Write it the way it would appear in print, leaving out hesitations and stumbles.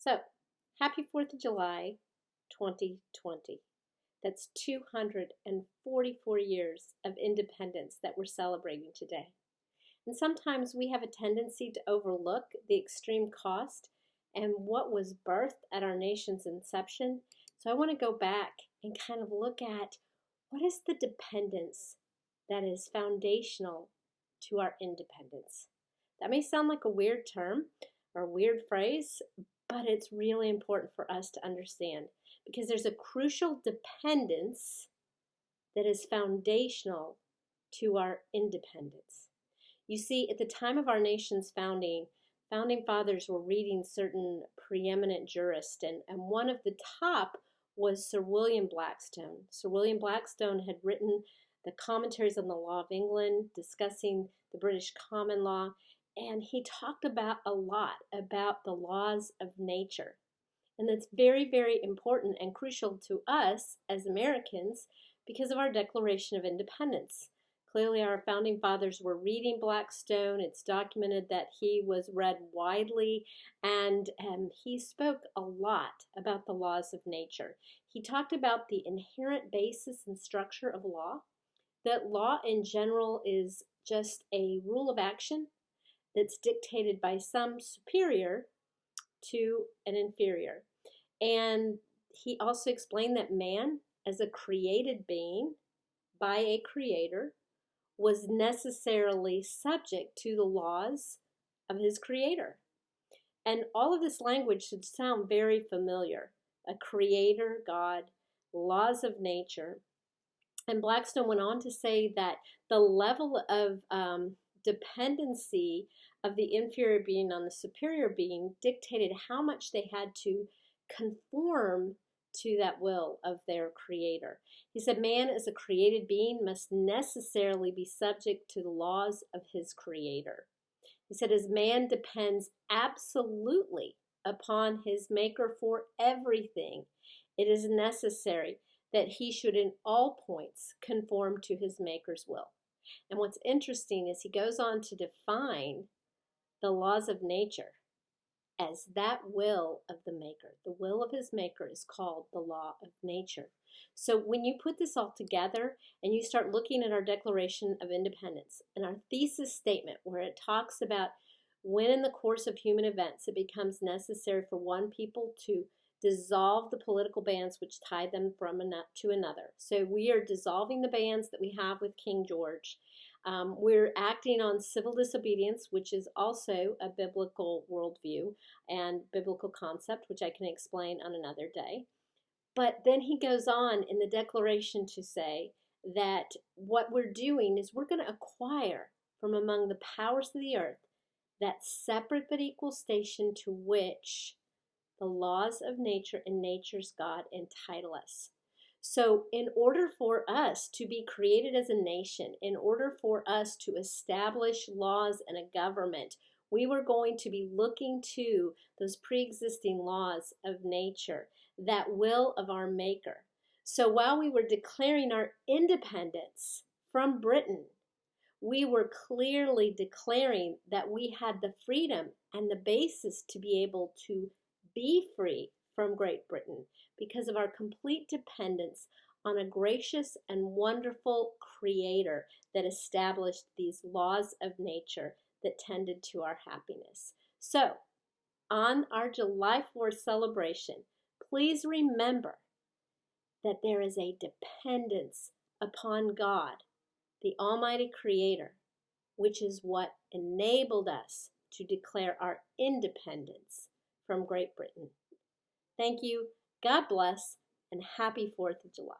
So, happy 4th of July 2020. That's 244 years of independence that we're celebrating today. And sometimes we have a tendency to overlook the extreme cost and what was birthed at our nation's inception. So I want to go back and kind of look at what is the dependence that is foundational to our independence. That may sound like a weird term or a weird phrase, but it's really important for us to understand because there's a crucial dependence that is foundational to our independence. You see, at the time of our nation's founding fathers were reading certain preeminent jurists, and one of the top was Sir William Blackstone. Sir William Blackstone had written the commentaries on the law of England, discussing the British common law, and he talked about a lot about the laws of nature. And that's very, very important and crucial to us as Americans because of our Declaration of Independence. Clearly, our founding fathers were reading Blackstone. It's documented that he was read widely, and he spoke a lot about the laws of nature. He talked about the inherent basis and structure of law, that law in general is just a rule of action that's dictated by some superior to an inferior. And he also explained that man, as a created being by a creator, was necessarily subject to the laws of his creator. And all of this language should sound very familiar. A creator, God, laws of nature. And Blackstone went on to say that the level of dependency of the inferior being on the superior being dictated how much they had to conform to that will of their creator. He said, man as a created being must necessarily be subject to the laws of his creator. He said, as man depends absolutely upon his maker for everything, it is necessary that he should in all points conform to his maker's will. And what's interesting is he goes on to define the laws of nature as that will of the maker. The will of his maker is called the law of nature. So when you put this all together and you start looking at our Declaration of Independence and our thesis statement where it talks about when in the course of human events it becomes necessary for one people to dissolve the political bands which tie them from to another. So we are dissolving the bands that we have with King George. We're acting on civil disobedience, which is also a biblical worldview and biblical concept, which I can explain on another day. But then he goes on in the Declaration to say that what we're doing is we're going to acquire from among the powers of the earth that separate but equal station to which the laws of nature and nature's God entitle us. So in order for us to be created as a nation, in order for us to establish laws and a government, we were going to be looking to those pre-existing laws of nature, that will of our maker. So while we were declaring our independence from Britain, we were clearly declaring that we had the freedom and the basis to be able to be free from Great Britain because of our complete dependence on a gracious and wonderful creator that established these laws of nature that tended to our happiness. So, on our July 4th celebration, please remember that there is a dependence upon God, the Almighty Creator, which is what enabled us to declare our independence from Great Britain. Thank you, God bless, and happy 4th of July.